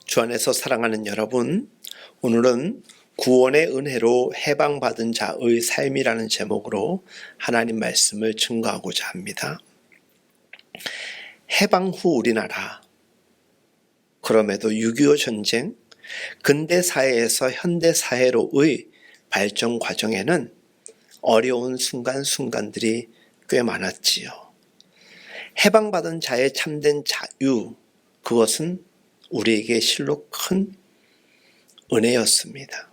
주 안에서 사랑하는 여러분, 오늘은 구원의 은혜로 해방받은 자의 삶이라는 제목으로 하나님 말씀을 증거하고자 합니다. 해방 후 우리나라, 그럼에도 6.25 전쟁, 근대 사회에서 현대 사회로의 발전 과정에는 어려운 순간순간들이 꽤 많았지요. 해방받은 자의 참된 자유, 그것은 우리에게 실로 큰 은혜였습니다.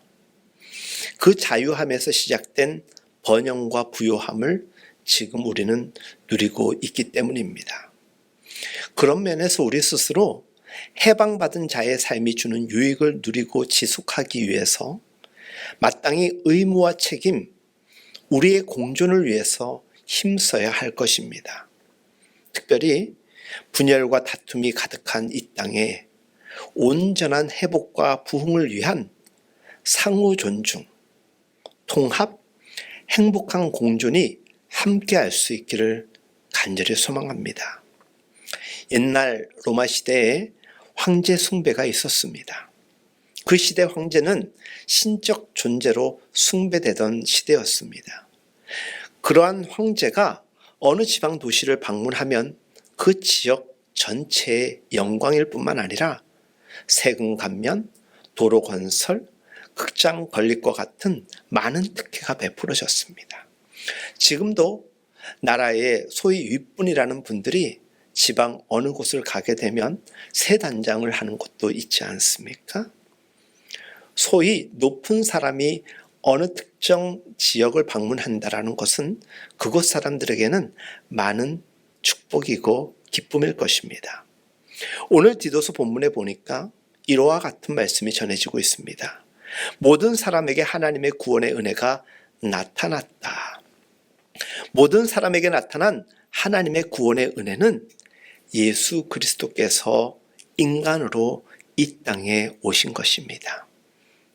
그 자유함에서 시작된 번영과 부요함을 지금 우리는 누리고 있기 때문입니다. 그런 면에서 우리 스스로 해방받은 자의 삶이 주는 유익을 누리고 지속하기 위해서 마땅히 의무와 책임, 우리의 공존을 위해서 힘써야 할 것입니다. 특별히 분열과 다툼이 가득한 이 땅에 온전한 회복과 부흥을 위한 상호 존중, 통합, 행복한 공존이 함께할 수 있기를 간절히 소망합니다. 옛날 로마 시대에 황제 숭배가 있었습니다. 그 시대 황제는 신적 존재로 숭배되던 시대였습니다. 그러한 황제가 어느 지방 도시를 방문하면 그 지역 전체의 영광일 뿐만 아니라 세금 감면, 도로 건설, 극장 건립과 같은 많은 특혜가 베풀어졌습니다. 지금도 나라의 소위 윗분이라는 분들이 지방 어느 곳을 가게 되면 새 단장을 하는 곳도 있지 않습니까? 소위 높은 사람이 어느 특정 지역을 방문한다라는 것은 그곳 사람들에게는 많은 축복이고 기쁨일 것입니다. 오늘 디도서 본문에 보니까 이와 같은 말씀이 전해지고 있습니다. 모든 사람에게 하나님의 구원의 은혜가 나타났다. 모든 사람에게 나타난 하나님의 구원의 은혜는 예수 그리스도께서 인간으로 이 땅에 오신 것입니다.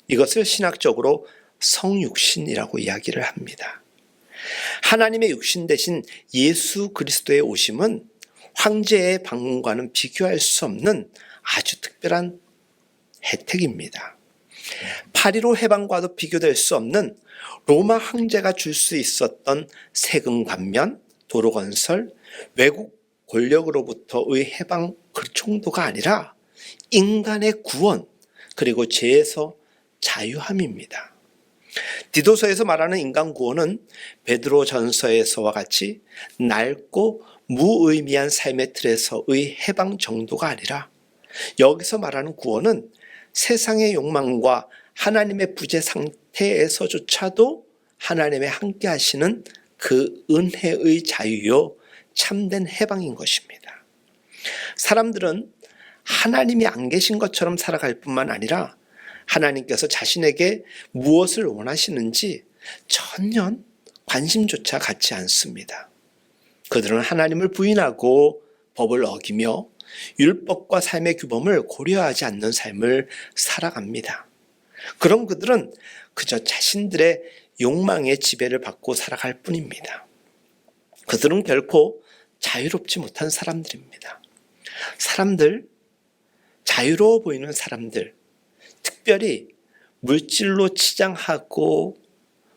이것을 신학적으로 성육신이라고 이야기를 합니다. 하나님의 육신 대신 예수 그리스도의 오심은 황제의 방문과는 비교할 수 없는 아주 특별한 혜택입니다. 8.15 해방과도 비교될 수 없는 로마 황제가 줄 수 있었던 세금 감면, 도로 건설, 외국 권력으로부터의 해방 그 정도가 아니라 인간의 구원, 그리고 죄에서 자유함입니다. 디도서에서 말하는 인간 구원은 베드로 전서에서와 같이 낡고 무의미한 삶의 틀에서의 해방 정도가 아니라 여기서 말하는 구원은 세상의 욕망과 하나님의 부재 상태에서조차도 하나님의 함께 하시는 그 은혜의 자유요 참된 해방인 것입니다. 사람들은 하나님이 안 계신 것처럼 살아갈 뿐만 아니라 하나님께서 자신에게 무엇을 원하시는지 전혀 관심조차 갖지 않습니다. 그들은 하나님을 부인하고 법을 어기며 율법과 삶의 규범을 고려하지 않는 삶을 살아갑니다. 그런 그들은 그저 자신들의 욕망의 지배를 받고 살아갈 뿐입니다. 그들은 결코 자유롭지 못한 사람들입니다. 자유로워 보이는 사람들, 특별히 물질로 치장하고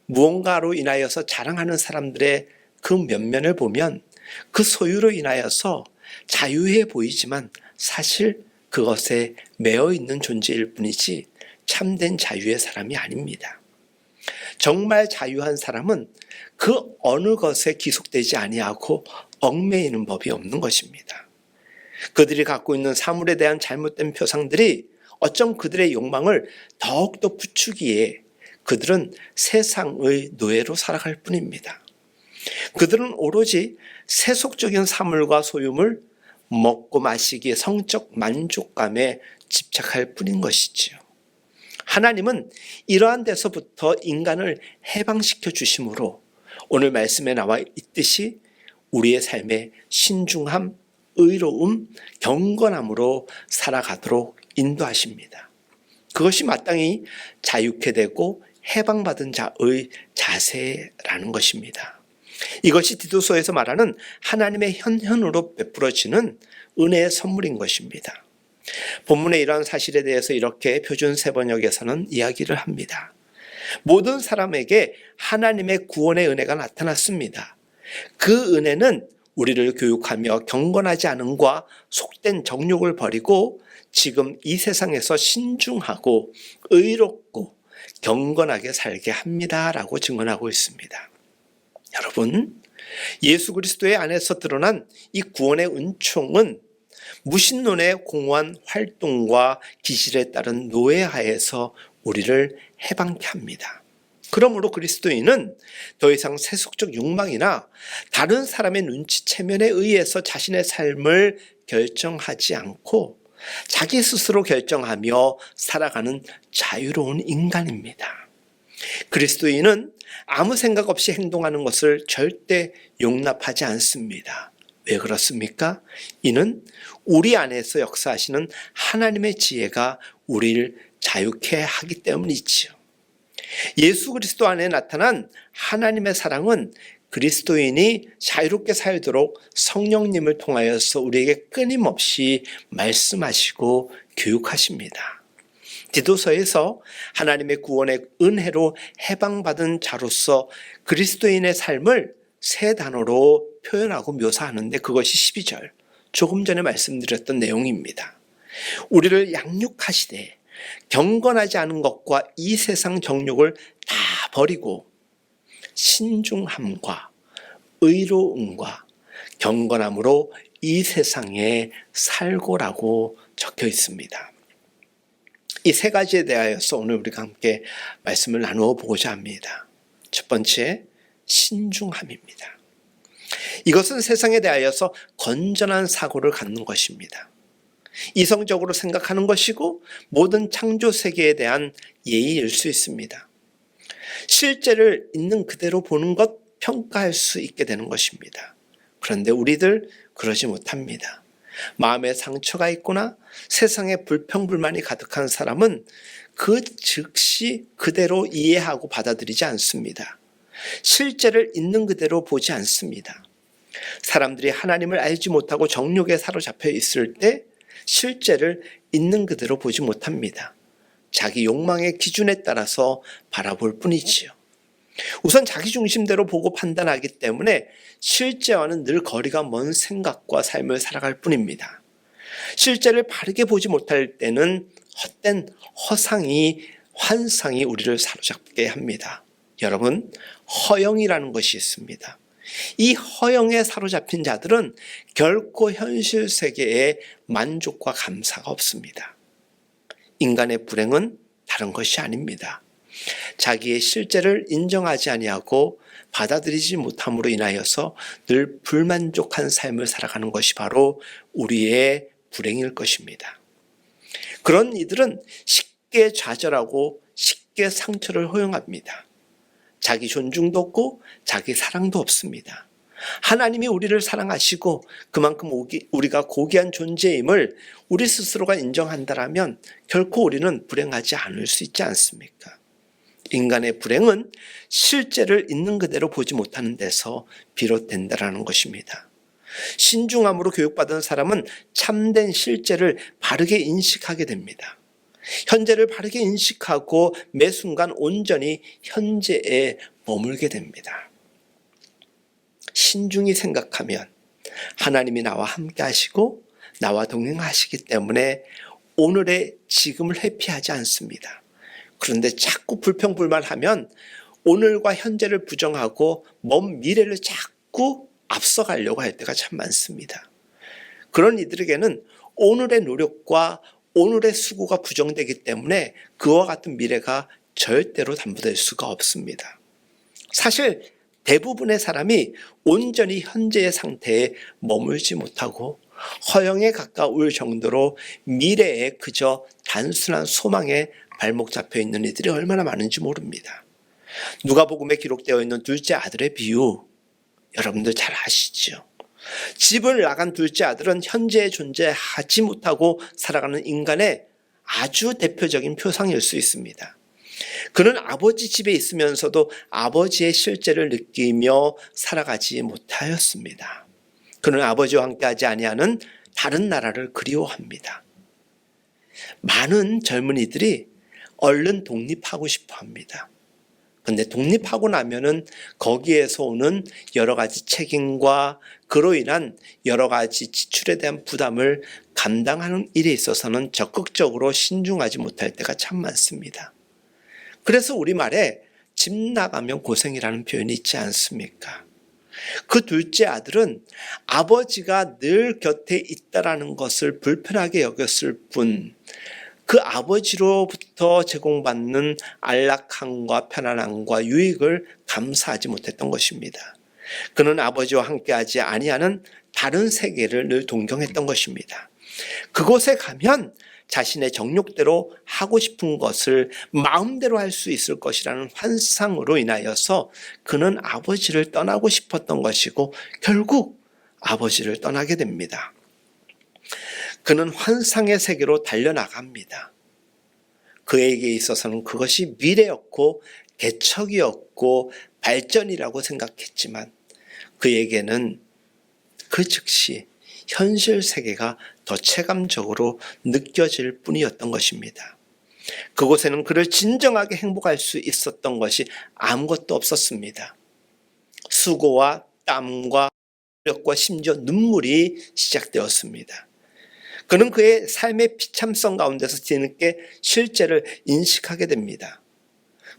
무언가로 인하여서 자랑하는 사람들의 그 면면을 보면 그 소유로 인하여서 자유해 보이지만 사실 그것에 매여 있는 존재일 뿐이지 참된 자유의 사람이 아닙니다. 정말 자유한 사람은 그 어느 것에 기속되지 아니하고 얽매이는 법이 없는 것입니다. 그들이 갖고 있는 사물에 대한 잘못된 표상들이 어쩜 그들의 욕망을 더욱더 부추기에 그들은 세상의 노예로 살아갈 뿐입니다. 그들은 오로지 세속적인 사물과 소유물, 먹고 마시기의 성적 만족감에 집착할 뿐인 것이지요. 하나님은 이러한 데서부터 인간을 해방시켜 주심으로 오늘 말씀에 나와 있듯이 우리의 삶에 신중함, 의로움, 경건함으로 살아가도록 인도하십니다. 그것이 마땅히 자유케 되고 해방받은 자의 자세라는 것입니다. 이것이 디도서에서 말하는 하나님의 현현으로 베풀어지는 은혜의 선물인 것입니다. 본문의 이러한 사실에 대해서 이렇게 표준세번역에서는 이야기를 합니다. 모든 사람에게 하나님의 구원의 은혜가 나타났습니다. 그 은혜는 우리를 교육하며 경건하지 않음과 속된 정욕을 버리고 지금 이 세상에서 신중하고 의롭고 경건하게 살게 합니다라고 증언하고 있습니다. 여러분, 예수 그리스도의 안에서 드러난 이 구원의 은총은 무신론의 공허한 활동과 기질에 따른 노예하에서 우리를 해방케 합니다. 그러므로 그리스도인은 더 이상 세속적 욕망이나 다른 사람의 눈치체면에 의해서 자신의 삶을 결정하지 않고 자기 스스로 결정하며 살아가는 자유로운 인간입니다. 그리스도인은 아무 생각 없이 행동하는 것을 절대 용납하지 않습니다. 왜 그렇습니까? 이는 우리 안에서 역사하시는 하나님의 지혜가 우리를 자유케 하기 때문이지요. 예수 그리스도 안에 나타난 하나님의 사랑은 그리스도인이 자유롭게 살도록 성령님을 통하여서 우리에게 끊임없이 말씀하시고 교육하십니다. 디도서에서 하나님의 구원의 은혜로 해방받은 자로서 그리스도인의 삶을 세 단어로 표현하고 묘사하는데 그것이 12절, 조금 전에 말씀드렸던 내용입니다. 우리를 양육하시되 경건하지 않은 것과 이 세상 정욕을 다 버리고 신중함과 의로움과 경건함으로 이 세상에 살고라고 적혀 있습니다. 이 세 가지에 대하여서 오늘 우리가 함께 말씀을 나누어 보고자 합니다. 첫 번째, 신중함입니다. 이것은 세상에 대하여서 건전한 사고를 갖는 것입니다. 이성적으로 생각하는 것이고 모든 창조 세계에 대한 예의일 수 있습니다. 실제를 있는 그대로 보는 것, 평가할 수 있게 되는 것입니다. 그런데 우리들 그러지 못합니다. 마음에 상처가 있거나 세상에 불평불만이 가득한 사람은 그 즉시 그대로 이해하고 받아들이지 않습니다. 실제를 있는 그대로 보지 않습니다. 사람들이 하나님을 알지 못하고 정욕에 사로잡혀 있을 때 실제를 있는 그대로 보지 못합니다. 자기 욕망의 기준에 따라서 바라볼 뿐이지요. 우선 자기 중심대로 보고 판단하기 때문에 실제와는 늘 거리가 먼 생각과 삶을 살아갈 뿐입니다. 실제를 바르게 보지 못할 때는 헛된 허상이, 환상이 우리를 사로잡게 합니다. 여러분, 허영이라는 것이 있습니다. 이 허영에 사로잡힌 자들은 결코 현실 세계에 만족과 감사가 없습니다. 인간의 불행은 다른 것이 아닙니다. 자기의 실제를 인정하지 아니하고 받아들이지 못함으로 인하여서 늘 불만족한 삶을 살아가는 것이 바로 우리의 불행일 것입니다. 그런 이들은 쉽게 좌절하고 쉽게 상처를 허용합니다. 자기 존중도 없고 자기 사랑도 없습니다. 하나님이 우리를 사랑하시고 그만큼 우리가 고귀한 존재임을 우리 스스로가 인정한다면 결코 우리는 불행하지 않을 수 있지 않습니까? 인간의 불행은 실제를 있는 그대로 보지 못하는 데서 비롯된다는 것입니다. 신중함으로 교육받은 사람은 참된 실제를 바르게 인식하게 됩니다. 현재를 바르게 인식하고 매 순간 온전히 현재에 머물게 됩니다. 신중히 생각하면 하나님이 나와 함께 하시고 나와 동행하시기 때문에 오늘의 지금을 회피하지 않습니다. 그런데 자꾸 불평불만하면 오늘과 현재를 부정하고 먼 미래를 자꾸 앞서가려고 할 때가 참 많습니다. 그런 이들에게는 오늘의 노력과 오늘의 수고가 부정되기 때문에 그와 같은 미래가 절대로 담보될 수가 없습니다. 사실 대부분의 사람이 온전히 현재의 상태에 머물지 못하고 허영에 가까울 정도로 미래에 그저 단순한 소망에 발목 잡혀 있는 이들이 얼마나 많은지 모릅니다. 누가복음에 기록되어 있는 둘째 아들의 비유, 여러분들 잘 아시죠? 집을 나간 둘째 아들은 현재에 존재하지 못하고 살아가는 인간의 아주 대표적인 표상일 수 있습니다. 그는 아버지 집에 있으면서도 아버지의 실제를 느끼며 살아가지 못하였습니다. 그는 아버지와 함께하지 아니하는 다른 나라를 그리워합니다. 많은 젊은이들이 얼른 독립하고 싶어 합니다. 근데 독립하고 나면은 거기에서 오는 여러 가지 책임과 그로 인한 여러 가지 지출에 대한 부담을 감당하는 일에 있어서는 적극적으로 신중하지 못할 때가 참 많습니다. 그래서 우리말에 집 나가면 고생이라는 표현이 있지 않습니까? 그 둘째 아들은 아버지가 늘 곁에 있다라는 것을 불편하게 여겼을 뿐, 그 아버지로부터 제공받는 안락함과 편안함과 유익을 감사하지 못했던 것입니다. 그는 아버지와 함께하지 아니하는 다른 세계를 늘 동경했던 것입니다. 그곳에 가면 자신의 정욕대로 하고 싶은 것을 마음대로 할 수 있을 것이라는 환상으로 인하여서 그는 아버지를 떠나고 싶었던 것이고 결국 아버지를 떠나게 됩니다. 그는 환상의 세계로 달려나갑니다. 그에게 있어서는 그것이 미래였고 개척이었고 발전이라고 생각했지만 그에게는 그 즉시 현실 세계가 더 체감적으로 느껴질 뿐이었던 것입니다. 그곳에는 그를 진정하게 행복할 수 있었던 것이 아무것도 없었습니다. 수고와 땀과 노력과 심지어 눈물이 시작되었습니다. 그는 그의 삶의 비참성 가운데서 뒤늦게 실제를 인식하게 됩니다.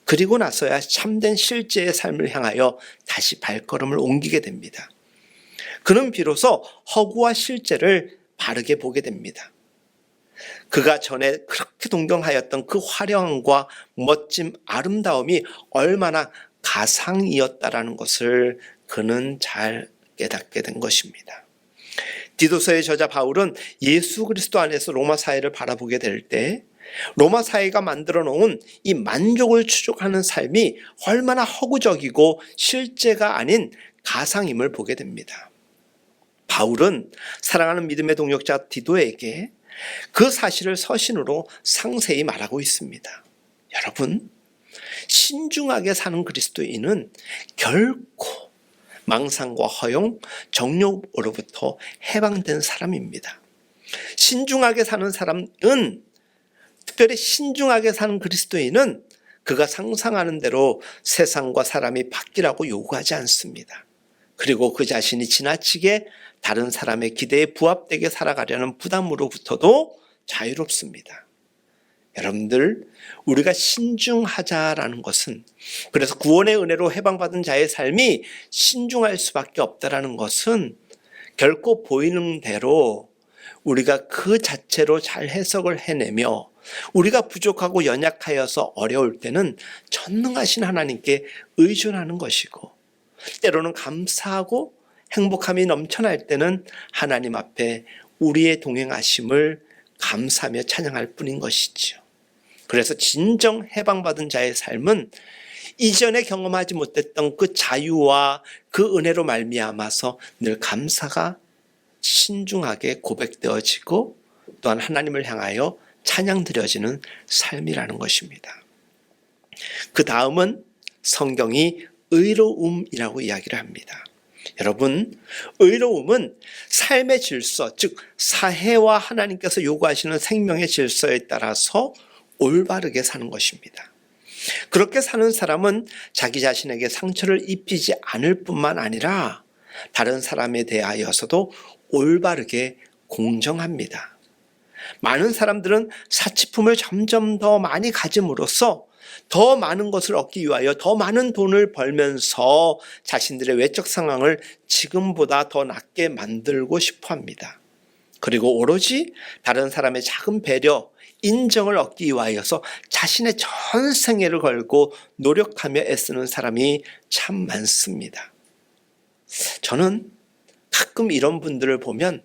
그리고 나서야 참된 실제의 삶을 향하여 다시 발걸음을 옮기게 됩니다. 그는 비로소 허구와 실제를 바르게 보게 됩니다. 그가 전에 그렇게 동경하였던 그 화려함과 멋짐, 아름다움이 얼마나 가상이었다라는 것을 그는 잘 깨닫게 된 것입니다. 디도서의 저자 바울은 예수 그리스도 안에서 로마 사회를 바라보게 될 때 로마 사회가 만들어 놓은 이 만족을 추구하는 삶이 얼마나 허구적이고 실제가 아닌 가상임을 보게 됩니다. 바울은 사랑하는 믿음의 동역자 디도에게 그 사실을 서신으로 상세히 말하고 있습니다. 여러분, 신중하게 사는 그리스도인은 결코 망상과 허용, 정욕으로부터 해방된 사람입니다. 신중하게 사는 사람은, 특별히 신중하게 사는 그리스도인은 그가 상상하는 대로 세상과 사람이 바뀌라고 요구하지 않습니다. 그리고 그 자신이 지나치게 다른 사람의 기대에 부합되게 살아가려는 부담으로부터도 자유롭습니다. 여러분들, 우리가 신중하자라는 것은, 그래서 구원의 은혜로 해방받은 자의 삶이 신중할 수밖에 없다라는 것은 결코 보이는 대로 우리가 그 자체로 잘 해석을 해내며 우리가 부족하고 연약하여서 어려울 때는 전능하신 하나님께 의존하는 것이고, 때로는 감사하고 행복함이 넘쳐날 때는 하나님 앞에 우리의 동행하심을 감사하며 찬양할 뿐인 것이지요. 그래서 진정 해방받은 자의 삶은 이전에 경험하지 못했던 그 자유와 그 은혜로 말미암아서 늘 감사가 신중하게 고백되어지고 또한 하나님을 향하여 찬양드려지는 삶이라는 것입니다. 그 다음은 성경이 의로움이라고 이야기를 합니다. 여러분, 의로움은 삶의 질서, 즉 사회와 하나님께서 요구하시는 생명의 질서에 따라서 올바르게 사는 것입니다. 그렇게 사는 사람은 자기 자신에게 상처를 입히지 않을 뿐만 아니라 다른 사람에 대하여서도 올바르게 공정합니다. 많은 사람들은 사치품을 점점 더 많이 가짐으로써 더 많은 것을 얻기 위하여 더 많은 돈을 벌면서 자신들의 외적 상황을 지금보다 더 낫게 만들고 싶어 합니다. 그리고 오로지 다른 사람의 작은 배려, 인정을 얻기 위하여서 자신의 전 생애를 걸고 노력하며 애쓰는 사람이 참 많습니다. 저는 가끔 이런 분들을 보면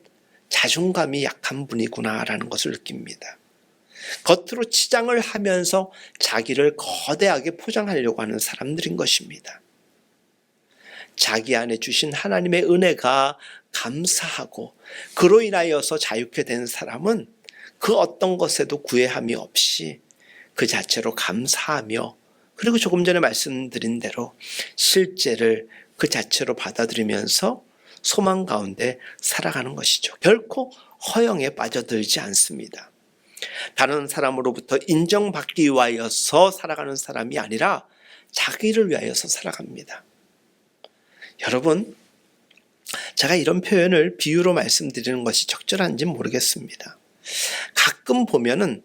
자존감이 약한 분이구나라는 것을 느낍니다. 겉으로 치장을 하면서 자기를 거대하게 포장하려고 하는 사람들인 것입니다. 자기 안에 주신 하나님의 은혜가 감사하고 그로 인하여서 자유케 된 사람은 그 어떤 것에도 구애함이 없이 그 자체로 감사하며, 그리고 조금 전에 말씀드린 대로 실제를 그 자체로 받아들이면서 소망 가운데 살아가는 것이죠. 결코 허영에 빠져들지 않습니다. 다른 사람으로부터 인정받기 위하여서 살아가는 사람이 아니라 자기를 위하여서 살아갑니다. 여러분, 제가 이런 표현을 비유로 말씀드리는 것이 적절한지 모르겠습니다. 가끔 보면은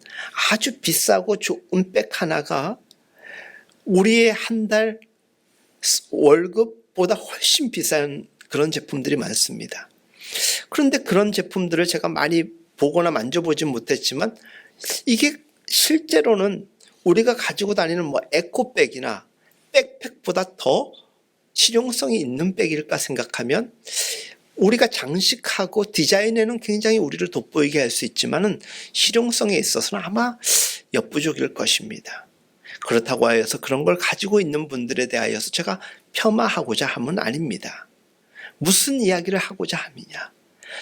아주 비싸고 좋은 백 하나가 우리의 한 달 월급보다 훨씬 비싼 그런 제품들이 많습니다. 그런데 그런 제품들을 제가 많이 보거나 만져보진 못했지만 이게 실제로는 우리가 가지고 다니는 에코백이나 백팩보다 더 실용성이 있는 백일까 생각하면 우리가 장식하고 디자인에는 굉장히 우리를 돋보이게 할 수 있지만은 실용성에 있어서는 아마 역부족일 것입니다. 그렇다고 하여서 그런 걸 가지고 있는 분들에 대하여서 제가 폄하하고자 함은 아닙니다. 무슨 이야기를 하고자 함이냐.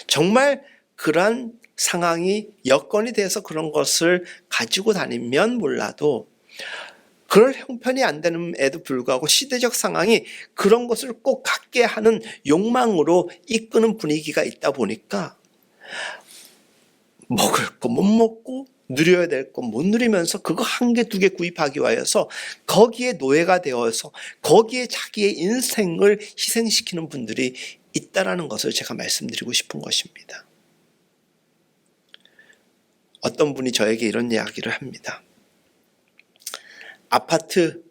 정말 그러한 상황이 여건이 돼서 그런 것을 가지고 다니면 몰라도 그럴 형편이 안 됨에도 불구하고 시대적 상황이 그런 것을 꼭 갖게 하는 욕망으로 이끄는 분위기가 있다 보니까 먹을 거 못 먹고 누려야 될 거 못 누리면서 그거 한 개, 두 개 구입하기 위해서 거기에 노예가 되어서 거기에 자기의 인생을 희생시키는 분들이 있다라는 것을 제가 말씀드리고 싶은 것입니다. 어떤 분이 저에게 이런 이야기를 합니다. 아파트,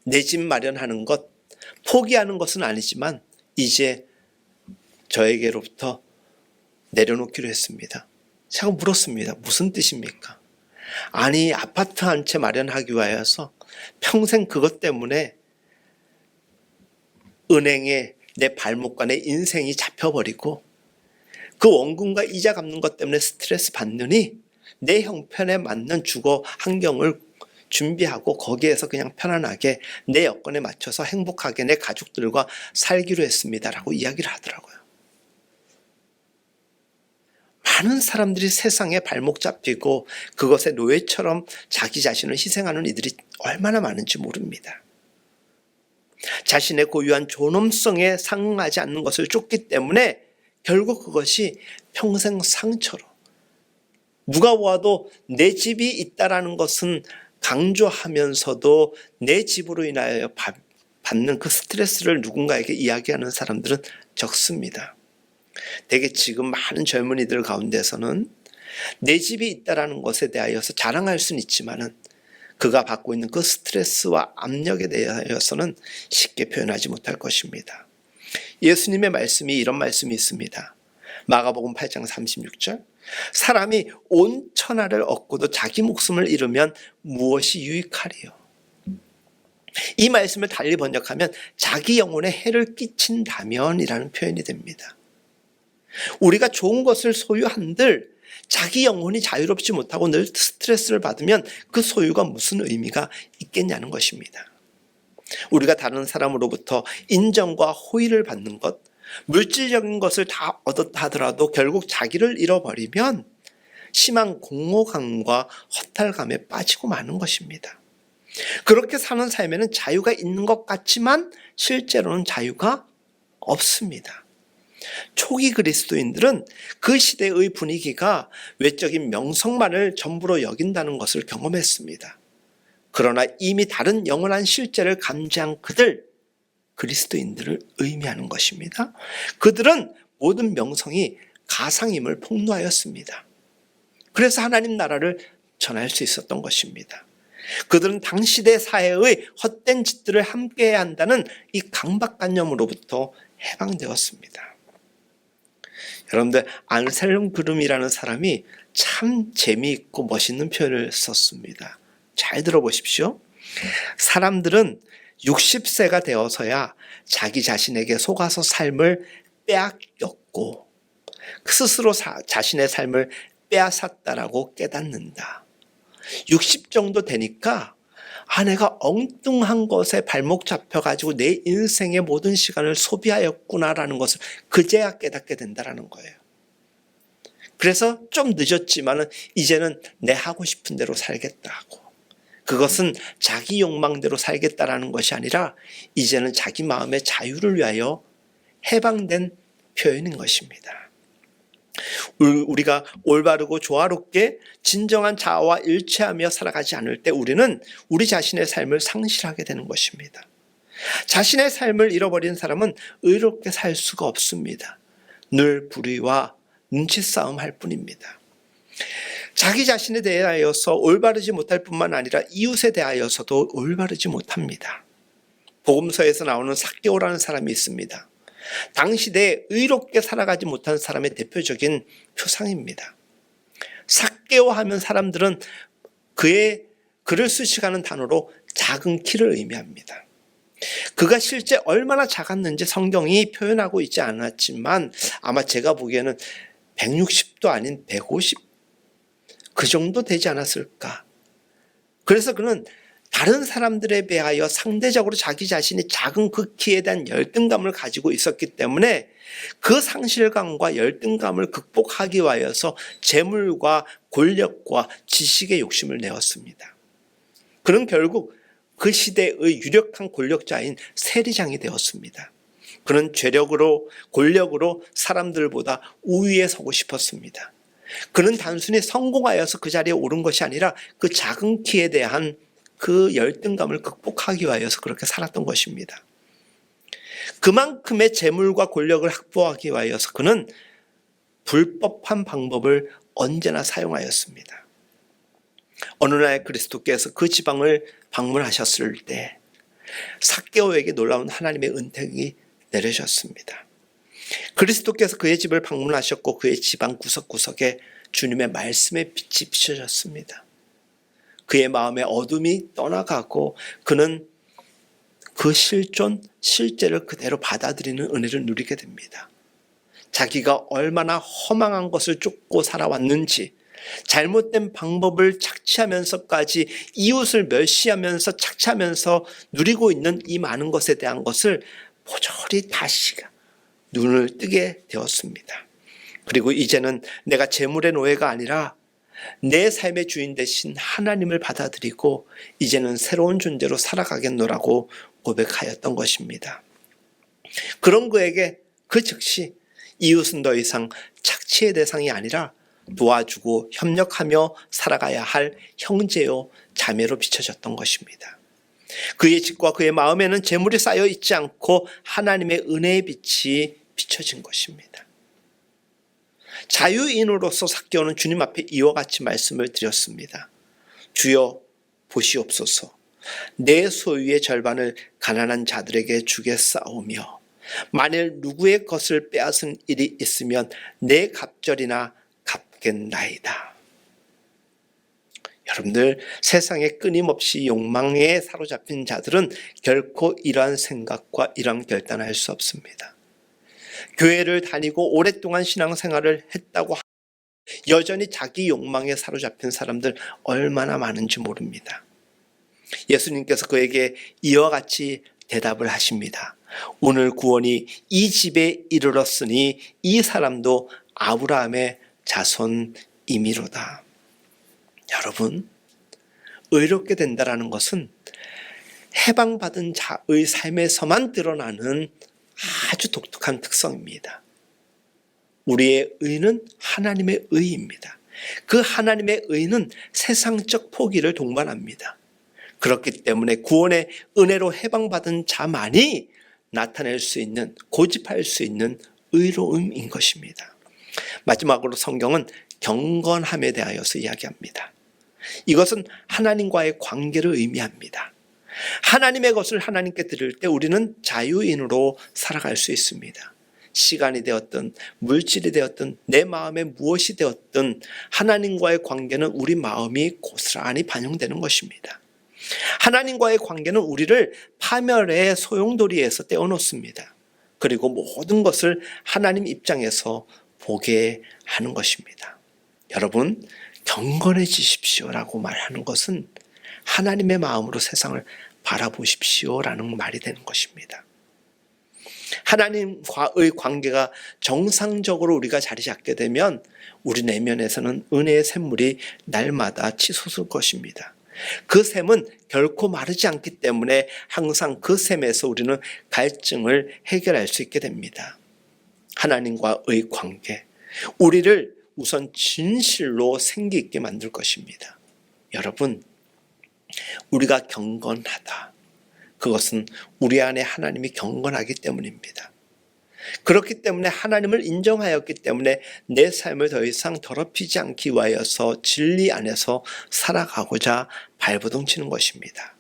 내 집 마련하는 것, 포기하는 것은 아니지만 이제 저에게로부터 내려놓기로 했습니다. 제가 물었습니다. 무슨 뜻입니까? 아니, 아파트 한 채 마련하기 위해서 평생 그것 때문에 은행에 내 발목과 내 인생이 잡혀버리고 그 원금과 이자 갚는 것 때문에 스트레스 받느니 내 형편에 맞는 주거 환경을 준비하고 거기에서 그냥 편안하게 내 여건에 맞춰서 행복하게 내 가족들과 살기로 했습니다라고 이야기를 하더라고요. 많은 사람들이 세상에 발목 잡히고 그것의 노예처럼 자기 자신을 희생하는 이들이 얼마나 많은지 모릅니다. 자신의 고유한 존엄성에 상응하지 않는 것을 쫓기 때문에 결국 그것이 평생 상처로 누가 와도 내 집이 있다라는 것은 강조하면서도 내 집으로 인하여 받는 그 스트레스를 누군가에게 이야기하는 사람들은 적습니다. 대개 지금 많은 젊은이들 가운데서는 내 집이 있다라는 것에 대하여서 자랑할 수는 있지만은 그가 받고 있는 그 스트레스와 압력에 대하여서는 쉽게 표현하지 못할 것입니다. 예수님의 말씀이 이런 말씀이 있습니다. 마가복음 8장 36절. 사람이 온 천하를 얻고도 자기 목숨을 잃으면 무엇이 유익하리요? 이 말씀을 달리 번역하면 자기 영혼에 해를 끼친다면이라는 표현이 됩니다. 우리가 좋은 것을 소유한들 자기 영혼이 자유롭지 못하고 늘 스트레스를 받으면 그 소유가 무슨 의미가 있겠냐는 것입니다. 우리가 다른 사람으로부터 인정과 호의를 받는 것, 물질적인 것을 다 얻었다 하더라도 결국 자기를 잃어버리면 심한 공허감과 허탈감에 빠지고 마는 것입니다. 그렇게 사는 삶에는 자유가 있는 것 같지만 실제로는 자유가 없습니다. 초기 그리스도인들은 그 시대의 분위기가 외적인 명성만을 전부로 여긴다는 것을 경험했습니다. 그러나 이미 다른 영원한 실제를 감지한 그리스도인들을 의미하는 것입니다. 그들은 모든 명성이 가상임을 폭로하였습니다. 그래서 하나님 나라를 전할 수 있었던 것입니다. 그들은 당시대 사회의 헛된 짓들을 함께해야 한다는 이 강박관념으로부터 해방되었습니다. 여러분들, 안셀름 그름이라는 사람이 참 재미있고 멋있는 표현을 썼습니다. 잘 들어보십시오. 사람들은 60세가 되어서야 자기 자신에게 속아서 삶을 빼앗겼고 스스로 자신의 삶을 빼앗았다라고 깨닫는다. 60 정도 되니까 내가 엉뚱한 것에 발목 잡혀가지고 내 인생의 모든 시간을 소비하였구나라는 것을 그제야 깨닫게 된다는 거예요. 그래서 좀 늦었지만은 이제는 내 하고 싶은 대로 살겠다 하고, 그것은 자기 욕망대로 살겠다라는 것이 아니라 이제는 자기 마음의 자유를 위하여 해방된 표현인 것입니다. 우리가 올바르고 조화롭게 진정한 자아와 일치하며 살아가지 않을 때 우리는 우리 자신의 삶을 상실하게 되는 것입니다. 자신의 삶을 잃어버린 사람은 의롭게 살 수가 없습니다. 늘 불의와 눈치 싸움 할 뿐입니다. 자기 자신에 대하여서 올바르지 못할 뿐만 아니라 이웃에 대하여서도 올바르지 못합니다. 복음서에서 나오는 삭개오라는 사람이 있습니다. 당시대에 의롭게 살아가지 못한 사람의 대표적인 표상입니다. 삭개오 하면 사람들은 그를 수식하는 단어로 작은 키를 의미합니다. 그가 실제 얼마나 작았는지 성경이 표현하고 있지 않았지만 아마 제가 보기에는 160도 아닌 150, 그 정도 되지 않았을까. 그래서 그는 다른 사람들에 비하여 상대적으로 자기 자신이 작은 그 키에 대한 열등감을 가지고 있었기 때문에 그 상실감과 열등감을 극복하기 위하여서 재물과 권력과 지식의 욕심을 내었습니다. 그는 결국 그 시대의 유력한 권력자인 세리장이 되었습니다. 그는 죄력으로 권력으로 사람들보다 우위에 서고 싶었습니다. 그는 단순히 성공하여서 그 자리에 오른 것이 아니라 그 작은 키에 대한 그 열등감을 극복하기 위하여서 그렇게 살았던 것입니다. 그만큼의 재물과 권력을 확보하기 위하여서 그는 불법한 방법을 언제나 사용하였습니다. 어느 날 그리스도께서 그 지방을 방문하셨을 때 삭개오에게 놀라운 하나님의 은택이 내려졌습니다. 그리스도께서 그의 집을 방문하셨고 그의 집안 구석구석에 주님의 말씀의 빛이 비춰졌습니다. 그의 마음의 어둠이 떠나가고 그는 그 실제를 그대로 받아들이는 은혜를 누리게 됩니다. 자기가 얼마나 허망한 것을 쫓고 살아왔는지, 잘못된 방법을 착취하면서까지 이웃을 멸시하면서 착취하면서 누리고 있는 이 많은 것에 대한 것을 모조리 다시 눈을 뜨게 되었습니다. 그리고 이제는 내가 재물의 노예가 아니라 내 삶의 주인 되신 하나님을 받아들이고 이제는 새로운 존재로 살아가겠노라고 고백하였던 것입니다. 그런 그에게 그 즉시 이웃은 더 이상 착취의 대상이 아니라 도와주고 협력하며 살아가야 할 형제요 자매로 비춰졌던 것입니다. 그의 집과 그의 마음에는 재물이 쌓여 있지 않고 하나님의 은혜의 빛이 비춰진 것입니다. 자유인으로서 삭개오는 주님 앞에 이와 같이 말씀을 드렸습니다. 주여 보시옵소서. 내 소유의 절반을 가난한 자들에게 주겠사오며 만일 누구의 것을 빼앗은 일이 있으면 내 갑절이나 갚겠나이다. 여러분들, 세상에 끊임없이 욕망에 사로잡힌 자들은 결코 이러한 생각과 이러한 결단을 할 수 없습니다. 교회를 다니고 오랫동안 신앙생활을 했다고 여전히 자기 욕망에 사로잡힌 사람들 얼마나 많은지 모릅니다. 예수님께서 그에게 이와 같이 대답을 하십니다. 오늘 구원이 이 집에 이르렀으니 이 사람도 아브라함의 자손이미로다. 여러분, 의롭게 된다라는 것은 해방받은 자의 삶에서만 드러나는 아주 독특한 특성입니다. 우리의 의는 하나님의 의입니다. 그 하나님의 의는 세상적 포기를 동반합니다. 그렇기 때문에 구원의 은혜로 해방받은 자만이 나타낼 수 있는, 고집할 수 있는 의로움인 것입니다. 마지막으로 성경은 경건함에 대하여서 이야기합니다. 이것은 하나님과의 관계를 의미합니다. 하나님의 것을 하나님께 드릴 때 우리는 자유인으로 살아갈 수 있습니다. 시간이 되었든 물질이 되었든 내 마음에 무엇이 되었든 하나님과의 관계는 우리 마음이 고스란히 반영되는 것입니다. 하나님과의 관계는 우리를 파멸의 소용돌이에서 떼어놓습니다. 그리고 모든 것을 하나님 입장에서 보게 하는 것입니다. 여러분, 경건해지십시오라고 말하는 것은 하나님의 마음으로 세상을 바라보십시오라는 말이 되는 것입니다. 하나님과의 관계가 정상적으로 우리가 자리 잡게 되면 우리 내면에서는 은혜의 샘물이 날마다 치솟을 것입니다. 그 샘은 결코 마르지 않기 때문에 항상 그 샘에서 우리는 갈증을 해결할 수 있게 됩니다. 하나님과의 관계, 우리를 우선 진실로 생기 있게 만들 것입니다. 여러분, 우리가 경건하다. 그것은 우리 안에 하나님이 경건하기 때문입니다. 그렇기 때문에 하나님을 인정하였기 때문에 내 삶을 더 이상 더럽히지 않기 위하여서 진리 안에서 살아가고자 발버둥 치는 것입니다.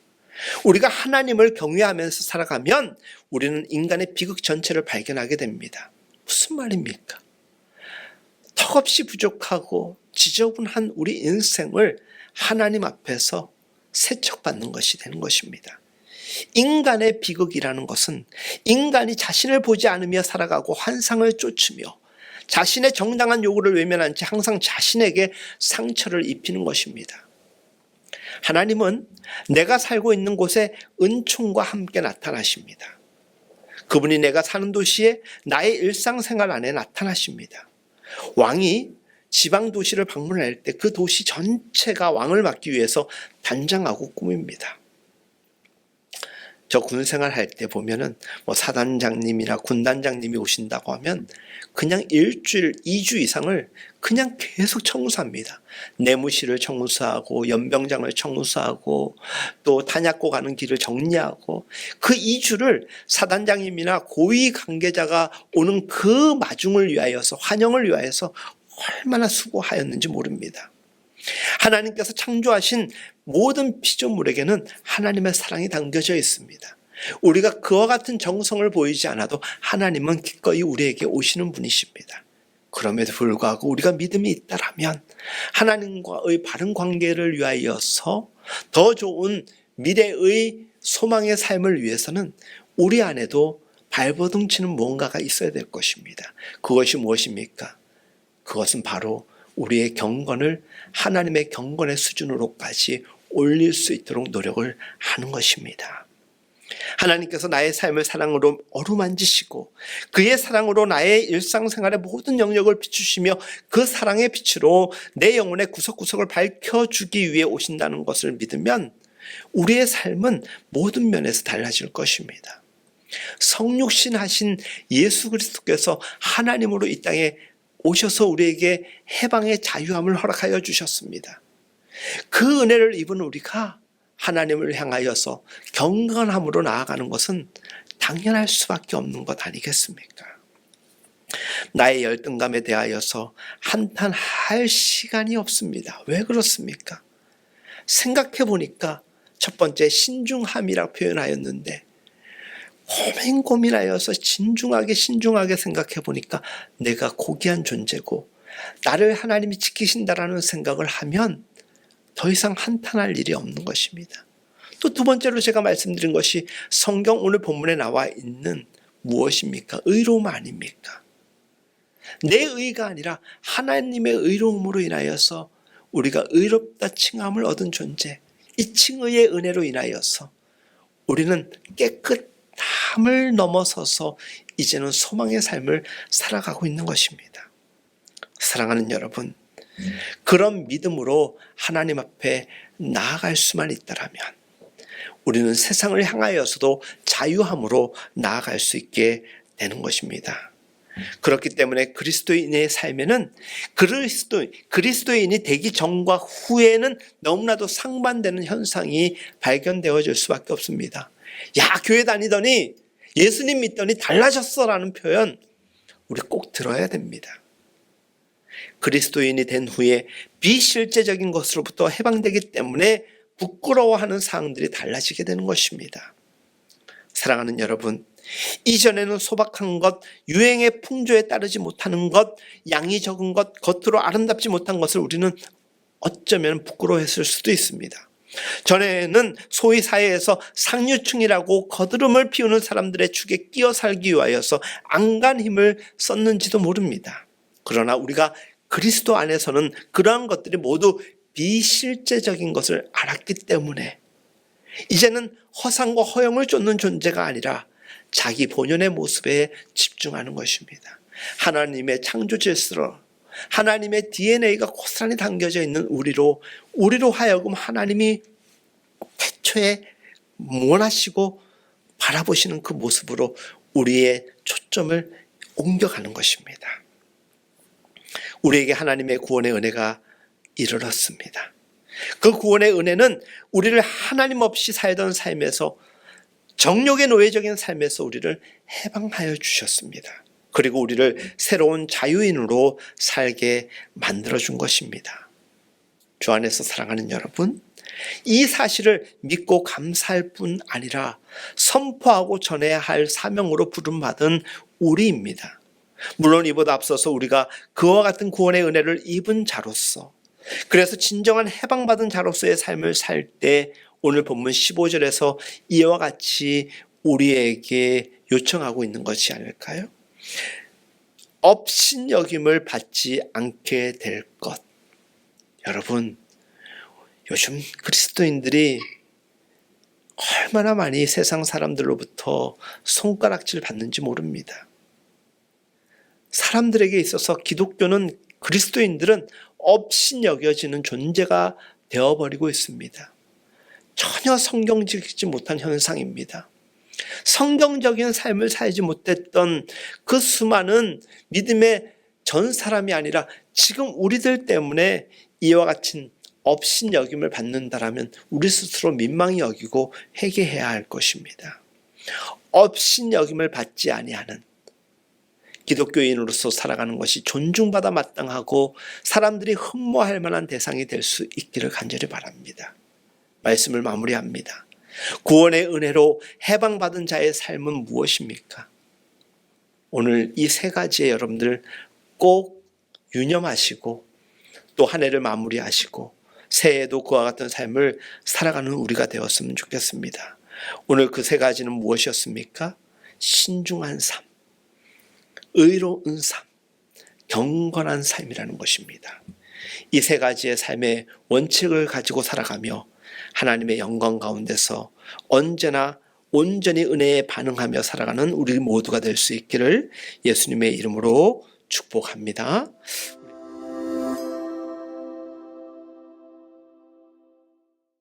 우리가 하나님을 경외하면서 살아가면 우리는 인간의 비극 전체를 발견하게 됩니다. 무슨 말입니까? 턱없이 부족하고 지저분한 우리 인생을 하나님 앞에서 세척받는 것이 되는 것입니다. 인간의 비극이라는 것은 인간이 자신을 보지 않으며 살아가고 환상을 쫓으며 자신의 정당한 요구를 외면한 채 항상 자신에게 상처를 입히는 것입니다. 하나님은 내가 살고 있는 곳에 은총과 함께 나타나십니다. 그분이 내가 사는 도시에 나의 일상생활 안에 나타나십니다. 왕이 지방 도시를 방문할 때 그 도시 전체가 왕을 맡기 위해서 단장하고 꾸밉니다. 저 군생활 할 때 보면은 사단장님이나 군단장님이 오신다고 하면 그냥 일주일, 2주 이상을 그냥 계속 청소합니다. 내무실을 청소하고 연병장을 청소하고 또 탄약고 가는 길을 정리하고 그 2주를 사단장님이나 고위 관계자가 오는 그 마중을 위하여서 환영을 위하여서 얼마나 수고하였는지 모릅니다. 하나님께서 창조하신 모든 피조물에게는 하나님의 사랑이 담겨져 있습니다. 우리가 그와 같은 정성을 보이지 않아도 하나님은 기꺼이 우리에게 오시는 분이십니다. 그럼에도 불구하고 우리가 믿음이 있다라면 하나님과의 바른 관계를 위하여서 더 좋은 미래의 소망의 삶을 위해서는 우리 안에도 발버둥 치는 뭔가가 있어야 될 것입니다. 그것이 무엇입니까? 그것은 바로 우리의 경건을 하나님의 경건의 수준으로까지 올릴 수 있도록 노력을 하는 것입니다. 하나님께서 나의 삶을 사랑으로 어루만지시고 그의 사랑으로 나의 일상생활의 모든 영역을 비추시며 그 사랑의 빛으로 내 영혼의 구석구석을 밝혀주기 위해 오신다는 것을 믿으면 우리의 삶은 모든 면에서 달라질 것입니다. 성육신 하신 예수 그리스도께서 하나님으로 이 땅에 오셔서 우리에게 해방의 자유함을 허락하여 주셨습니다. 그 은혜를 입은 우리가 하나님을 향하여서 경건함으로 나아가는 것은 당연할 수밖에 없는 것 아니겠습니까? 나의 열등감에 대하여서 한탄할 시간이 없습니다. 왜 그렇습니까? 생각해 보니까 첫 번째 신중함이라고 표현하였는데 고민하여서 신중하게 생각해 보니까 내가 고귀한 존재고 나를 하나님이 지키신다라는 생각을 하면 더 이상 한탄할 일이 없는 것입니다. 또 두 번째로 제가 말씀드린 것이 성경 오늘 본문에 나와 있는 무엇입니까? 의로움 아닙니까? 내 의가 아니라 하나님의 의로움으로 인하여서 우리가 의롭다 칭함을 얻은 존재, 이 칭의의 은혜로 인하여서 우리는 깨끗함을 넘어서서 이제는 소망의 삶을 살아가고 있는 것입니다. 사랑하는 여러분, 그런 믿음으로 하나님 앞에 나아갈 수만 있다라면 우리는 세상을 향하여서도 자유함으로 나아갈 수 있게 되는 것입니다. 그렇기 때문에 그리스도인의 삶에는 그리스도인이 되기 전과 후에는 너무나도 상반되는 현상이 발견되어질 수밖에 없습니다. 야, 교회 다니더니 예수님 믿더니 달라졌어라는 표현 우리 꼭 들어야 됩니다. 그리스도인이 된 후에 비실제적인 것으로부터 해방되기 때문에 부끄러워하는 사항들이 달라지게 되는 것입니다. 사랑하는 여러분, 이전에는 소박한 것, 유행의 풍조에 따르지 못하는 것, 양이 적은 것, 겉으로 아름답지 못한 것을 우리는 어쩌면 부끄러워했을 수도 있습니다. 전에는 소위 사회에서 상류층이라고 거드름을 피우는 사람들의 축에 끼어 살기 위하여서 안간 힘을 썼는지도 모릅니다. 그러나 우리가 그리스도 안에서는 그러한 것들이 모두 비실제적인 것을 알았기 때문에 이제는 허상과 허영을 쫓는 존재가 아니라 자기 본연의 모습에 집중하는 것입니다. 하나님의 창조 질서로 하나님의 DNA가 고스란히 담겨져 있는 우리로 하여금 하나님이 태초에 원하시고 바라보시는 그 모습으로 우리의 초점을 옮겨가는 것입니다. 우리에게 하나님의 구원의 은혜가 이르렀습니다. 그 구원의 은혜는 우리를 하나님 없이 살던 삶에서, 정욕의 노예적인 삶에서 우리를 해방하여 주셨습니다. 그리고 우리를 새로운 자유인으로 살게 만들어준 것입니다. 주 안에서 사랑하는 여러분, 이 사실을 믿고 감사할 뿐 아니라 선포하고 전해야 할 사명으로 부름받은 우리입니다. 물론 이보다 앞서서 우리가 그와 같은 구원의 은혜를 입은 자로서, 그래서 진정한 해방받은 자로서의 삶을 살 때 오늘 본문 15절에서 이와 같이 우리에게 요청하고 있는 것이 아닐까요? 업신여김을 받지 않게 될 것. 여러분, 요즘 그리스도인들이 얼마나 많이 세상 사람들로부터 손가락질 받는지 모릅니다. 사람들에게 있어서 기독교는, 그리스도인들은 업신여겨지는 존재가 되어버리고 있습니다. 전혀 성경적이지 못한 현상입니다. 성경적인 삶을 살지 못했던 그 수많은 믿음의 전 사람이 아니라 지금 우리들 때문에 이와 같은 업신여김을 받는다라면 우리 스스로 민망히 여기고 회개해야 할 것입니다. 업신여김을 받지 아니하는 기독교인으로서 살아가는 것이 존중받아 마땅하고 사람들이 흠모할 만한 대상이 될 수 있기를 간절히 바랍니다. 말씀을 마무리합니다. 구원의 은혜로 해방받은 자의 삶은 무엇입니까? 오늘 이 세 가지에 여러분들 꼭 유념하시고 또 한 해를 마무리하시고 새해에도 그와 같은 삶을 살아가는 우리가 되었으면 좋겠습니다. 오늘 그 세 가지는 무엇이었습니까? 신중한 삶, 의로운 삶, 경건한 삶이라는 것입니다. 이 세 가지의 삶의 원칙을 가지고 살아가며 하나님의 영광 가운데서 언제나 온전히 은혜에 반응하며 살아가는 우리 모두가 될 수 있기를 예수님의 이름으로 축복합니다.